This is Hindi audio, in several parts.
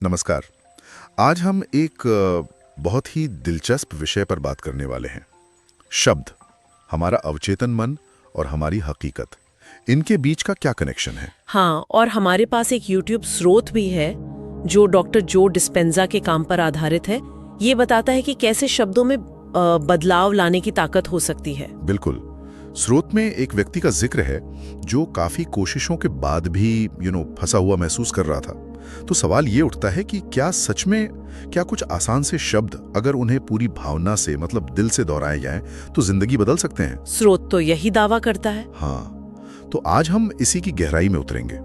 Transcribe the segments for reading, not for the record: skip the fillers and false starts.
नमस्कार। आज हम एक बहुत ही दिलचस्प विषय पर बात करने वाले हैं। शब्द, हमारा अवचेतन मन और हमारी हकीकत, इनके बीच का क्या कनेक्शन है? हाँ, और हमारे पास एक YouTube स्रोत भी है जो डॉक्टर जो डिस्पेंजा के काम पर आधारित है। ये बताता है कि कैसे शब्दों में बदलाव लाने की ताकत हो सकती है। बिल्कुल। स्रोत में एक व्यक्ति का जिक्र है जो काफी कोशिशों के बाद भी फंसा हुआ महसूस कर रहा था। तो सवाल ये उठता है कि क्या सच में कुछ आसान से शब्द अगर उन्हें पूरी भावना से मतलब दिल से दोहराए जाएं तो जिंदगी बदल सकते हैं? स्रोत तो यही दावा करता है। हाँ, तो आज हम इसी की गहराई में उतरेंगे।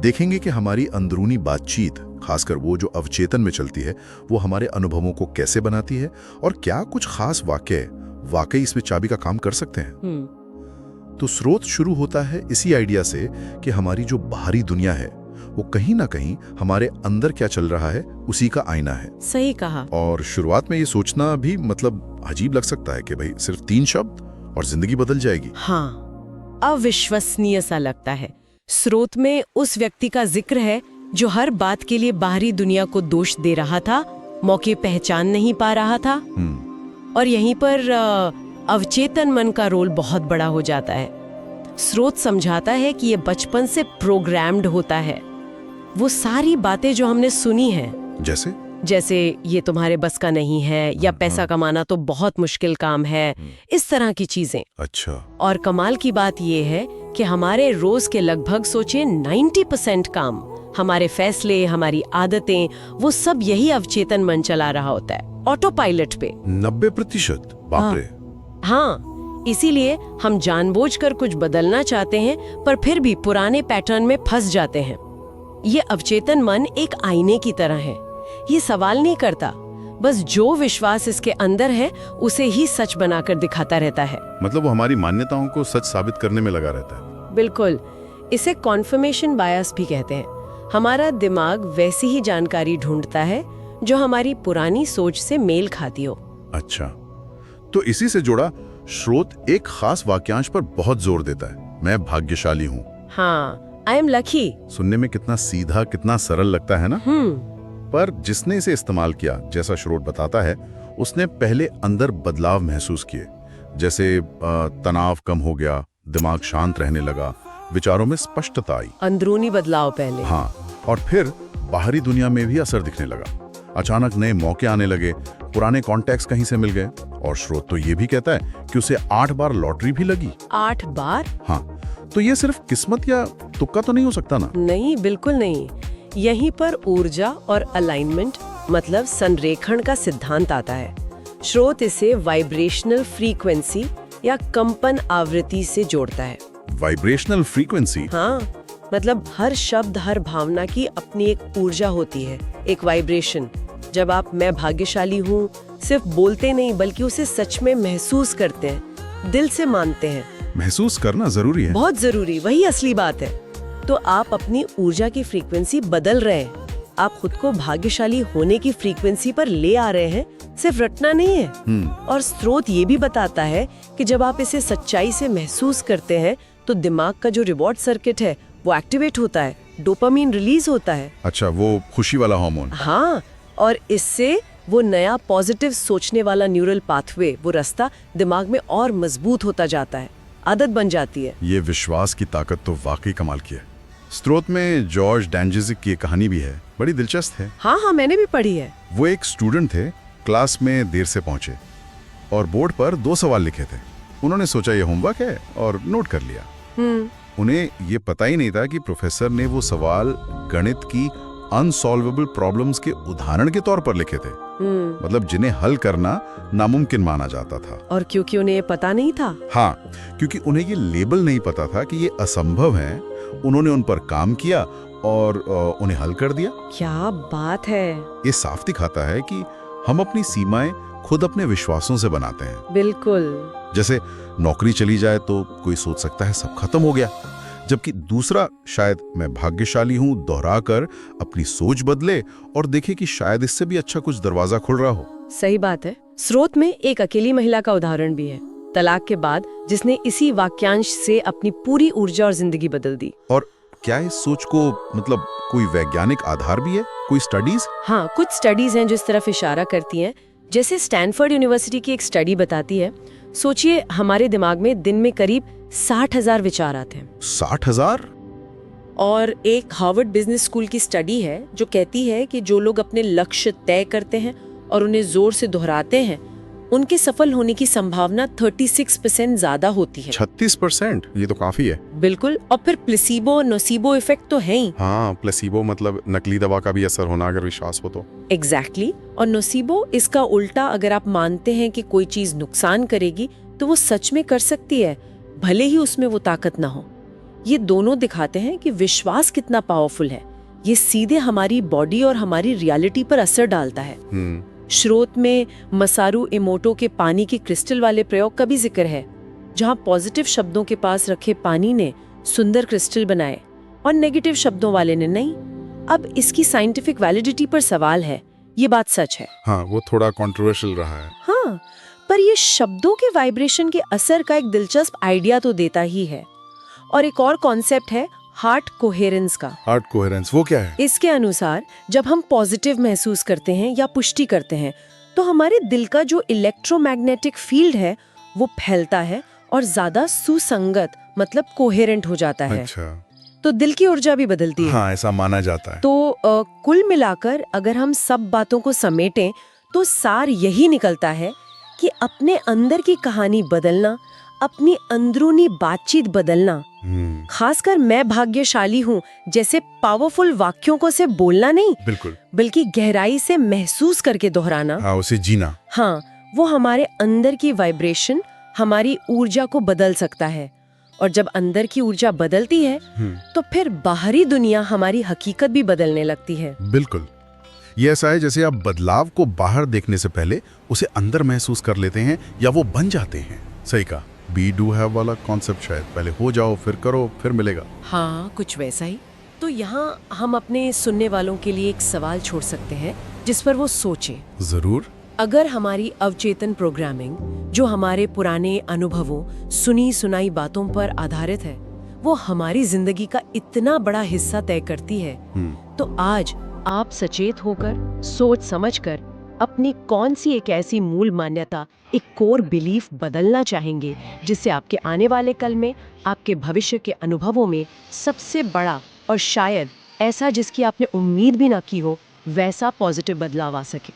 देखेंगे कि हमारी अंदरूनी बातचीत, खासकर वो जो अवचेतन में चलती है, वो हमारे अनुभवों को कैसे बनाती है और क्या कुछ खास वाकई इसमें चाबी का काम कर सकते हैं। तो स्रोत शुरू होता है इसी आइडिया से कि हमारी जो बाहरी दुनिया है वो कहीं ना कहीं हमारे अंदर क्या चल रहा है उसी का आईना है। सही कहा। और शुरुआत में ये सोचना भी मतलब अजीब लग सकता है कि भाई सिर्फ 3 शब्द और जिंदगी बदल जाएगी। हाँ, अविश्वसनीय सा लगता है। स्रोत में उस व्यक्ति का जिक्र है जो हर बात के लिए बाहरी दुनिया को दोष दे रहा था, मौके पहचान नहीं पा रहा था। और यहीं पर अवचेतन मन का रोल बहुत बड़ा हो जाता है। स्रोत समझाता है कि ये बचपन से प्रोग्राम्ड होता है। वो सारी बातें जो हमने सुनी हैं, जैसे ये तुम्हारे बस का नहीं है या पैसा कमाना तो बहुत मुश्किल काम है, इस तरह की चीजें। अच्छा। और कमाल की बात ये है कि हमारे रोज के लगभग सोचे 90% काम, हमारे फैसले, हमारी आदतें, वो सब यही अवचेतन मन चला रहा होता है, ऑटो पायलट पे। 90%? बाप रे। हाँ, इसीलिए हम जानबूझकर कुछ बदलना चाहते हैं पर फिर भी पुराने पैटर्न में फंस जाते हैं। ये अवचेतन मन एक आईने की तरह है। ये सवाल नहीं करता, बस जो विश्वास इसके अंदर है उसे ही सच बनाकर दिखाता रहता है। मतलब वो हमारी मान्यताओं को सच साबित करने में लगा रहता है। बिल्कुल। इसे कॉन्फर्मेशन बायस भी कहते हैं। हमारा दिमाग वैसी ही जानकारी ढूंढता है जो हमारी पुरानी सोच से मेल खाती हो। अच्छा, तो इसी से जुड़ा स्रोत एक खास वाक्यांश पर बहुत जोर देता है, मैं भाग्यशाली हूँ। हाँ, आई एम लकी। सुनने में कितना सीधा, कितना सरल लगता है ना। पर जिसने इसे इस्तेमाल किया, जैसा स्रोत बताता है, उसने पहले अंदर बदलाव महसूस किए। जैसे तनाव कम हो गया, दिमाग शांत रहने लगा, विचारों में स्पष्टता आई। अंदरूनी बदलाव पहले। हाँ, और फिर बाहरी दुनिया में भी असर दिखने लगा। अचानक नए मौके आने लगे, पुराने कॉन्टैक्ट्स कहीं से मिल गए। और स्रोत तो ये भी कहता है कि उसे 8 बार लॉटरी भी लगी। 8 बार? हाँ, तो ये सिर्फ किस्मत या तुक्का तो नहीं हो सकता ना? नहीं, बिल्कुल नहीं। यहीं पर ऊर्जा और अलाइनमेंट मतलब संरेखण का सिद्धांत आता है। स्रोत इसे वाइब्रेशनल फ्रीक्वेंसी या कंपन आवृत्ति से जोड़ता है। Vibrational frequency? हाँ, मतलब हर शब्द, हर भावना की अपनी एक ऊर्जा होती है, एक वाइब्रेशन। जब आप मैं भाग्यशाली हूँ सिर्फ बोलते नहीं बल्कि उसे सच में महसूस करते हैं, दिल से मानते हैं। महसूस करना जरूरी है। बहुत जरूरी, वही असली बात है। तो आप अपनी ऊर्जा की फ्रीक्वेंसी बदल रहे हैं। आप खुद को भाग्यशाली होने की फ्रीक्वेंसी पर ले आ रहे हैं, सिर्फ रटना नहीं है। और स्रोत ये भी बताता है कि जब आप इसे सच्चाई से महसूस करते हैं तो दिमाग का जो रिवॉर्ड सर्किट है वो एक्टिवेट होता है, डोपामीन रिलीज होता है। अच्छा, वो खुशी वाला हार्मोन। हाँ, और इससे वो नया पॉजिटिव सोचने वाला न्यूरल पाथवे, वो रास्ता दिमाग में और मजबूत होता जाता है, आदत बन जाती है। ये विश्वास की ताकत तो वाकई कमाल की है। स्रोत में जॉर्ज डैंजिजिक की कहानी भी है, बड़ी दिलचस्प है। हाँ, मैंने भी पढ़ी है। वो एक स्टूडेंट थे, क्लास में देर से पहुंचे और बोर्ड पर 2 सवाल लिखे थे। उन्होंने सोचा ये होमवर्क है और नोट कर लिया। उन्हें ये पता ही नहीं था कि प्रोफेसर ने वो सवाल गणित की अनसॉल्वेबल प्रॉब्लम्स के उदाहरण के तौर पर लिखे थे, मतलब जिन्हें हल करना नामुमकिन माना जाता था। और क्योंकि उन्हें ये पता नहीं था। हाँ, क्योंकि उन्हें ये लेबल नहीं पता था कि ये असंभव है, उन्होंने उन पर काम किया और उन्हें हल कर दिया। क्या बात है। ये साफ दिखाता है कि हम अपनी सीमाएं खुद अपने विश्वासों से बनाते हैं। बिल्कुल। जैसे नौकरी चली जाए तो कोई सोच सकता है सब खत्म हो गया, जबकि दूसरा शायद मैं भाग्यशाली हूं दोहराकर अपनी सोच बदले और देखे कि शायद इससे भी अच्छा कुछ दरवाजा खुल रहा हो। सही बात है। स्रोत में एक अकेली महिला का उदाहरण भी है, तलाक के बाद, जिसने इसी वाक्यांश से अपनी पूरी ऊर्जा और जिंदगी बदल दी। और क्या इस सोच को मतलब कोई वैज्ञानिक आधार भी है, कोई स्टडीज? हाँ, कुछ स्टडीज हैं जो इस तरफ इशारा करती हैं। जैसे स्टैनफोर्ड यूनिवर्सिटी की एक स्टडी बताती है, सोचिए हमारे दिमाग में दिन में करीब 60,000 विचार आते हैं। 60,000? और एक हार्वर्ड बिजनेस स्कूल की स्टडी है जो कहती है कि जो लोग अपने लक्ष्य तय करते हैं और उन्हें जोर से दोहराते हैं, उनके सफल होने की संभावना 36% ज्यादा होती है। 36%? ये तो काफी है। बिल्कुल। और फिर प्लेसीबो और नोसीबो इफेक्ट तो है ही। हाँ, प्लेसीबो मतलब नकली दवा का भी असर होना अगर विश्वास हो तो। एग्जैक्टली। और नोसीबो इसका उल्टा, अगर आप मानते हैं कि कोई चीज नुकसान करेगी तो वो सच में कर सकती है, भले ही उसमें वो ताकत ना हो। ये दोनों दिखाते हैं कि विश्वास कितना पावरफुल है। ये सीधे हमारी बॉडी और हमारी रियलिटी पर असर डालता है। स्रोत में मसारू इमोटो के पानी के क्रिस्टल वाले प्रयोग का भी जिक्र है, जहां पॉजिटिव शब्दों के पास रखे पानी ने सुंदर क्रिस्टल बनाए और नेगेटिव शब्दों वाले ने नहीं। अब इसकी साइंटिफिक वैलिडिटी पर सवाल है, ये बात सच है। हाँ, वो थोड़ा कंट्रोवर्शियल रहा है। हाँ, पर ये शब्दों के वाइब्रेशन के असर का एक दिलचस्प आइडिया तो देता ही है। और एक और कॉन्सेप्ट है हार्ट कोहेरेंस का। हार्ट कोहेरेंस, वो क्या है? इसके अनुसार जब हम पॉजिटिव महसूस करते हैं या पुष्टि करते हैं तो हमारे दिल का जो इलेक्ट्रोमैग्नेटिक फील्ड है वो फैलता है और ज्यादा सुसंगत मतलब कोहेरेंट हो जाता है। अच्छा। तो दिल की ऊर्जा भी बदलती है। हाँ, ऐसा माना जाता है। तो कुल मिलाकर अगर हम सब बातों को समेटें तो सार यही निकलता है कि अपने अंदर की कहानी बदलना, अपनी अंदरूनी बातचीत बदलना, खासकर मैं भाग्यशाली हूँ जैसे पावरफुल वाक्यों को से बोलना नहीं, बिल्कुल, बल्कि गहराई से महसूस करके दोहराना। हाँ, उसे जीना। हाँ, वो हमारे अंदर की वाइब्रेशन, हमारी ऊर्जा को बदल सकता है। और जब अंदर की ऊर्जा बदलती है तो फिर बाहरी दुनिया हमारी हकीकत भी बदलने लगती है। बिल्कुल, ये ऐसा है जैसे आप बदलाव को बाहर देखने से पहले उसे अंदर महसूस कर लेते हैं या वो बन जाते हैं। सही कहा, बी डू हैव वाला कॉन्सेप्ट शायद पहले हो जाओ फिर करो फिर मिलेगा। हाँ, कुछ वैसा ही। तो यहाँ हम अपने सुनने वालों के लिए एक सवाल छोड़ सकते हैं जिस पर वो सोचें। जरूर। अगर हमारी अवचेतन प्रोग्रामिंग, जो हमारे पुराने अनुभवों, सुनी सुनाई बातों पर आधारित है, वो हमारी जिंदगी का इतना बड़ा हिस्सा तय करती है, तो आज आप सचेत होकर, सोच समझकर अपनी कौन सी एक ऐसी मूल मान्यता, एक कोर बिलीफ बदलना चाहेंगे जिससे आपके आने वाले कल में, आपके भविष्य के अनुभवों में सबसे बड़ा और शायद ऐसा जिसकी आपने उम्मीद भी ना की हो, वैसा पॉजिटिव बदलाव आ सके।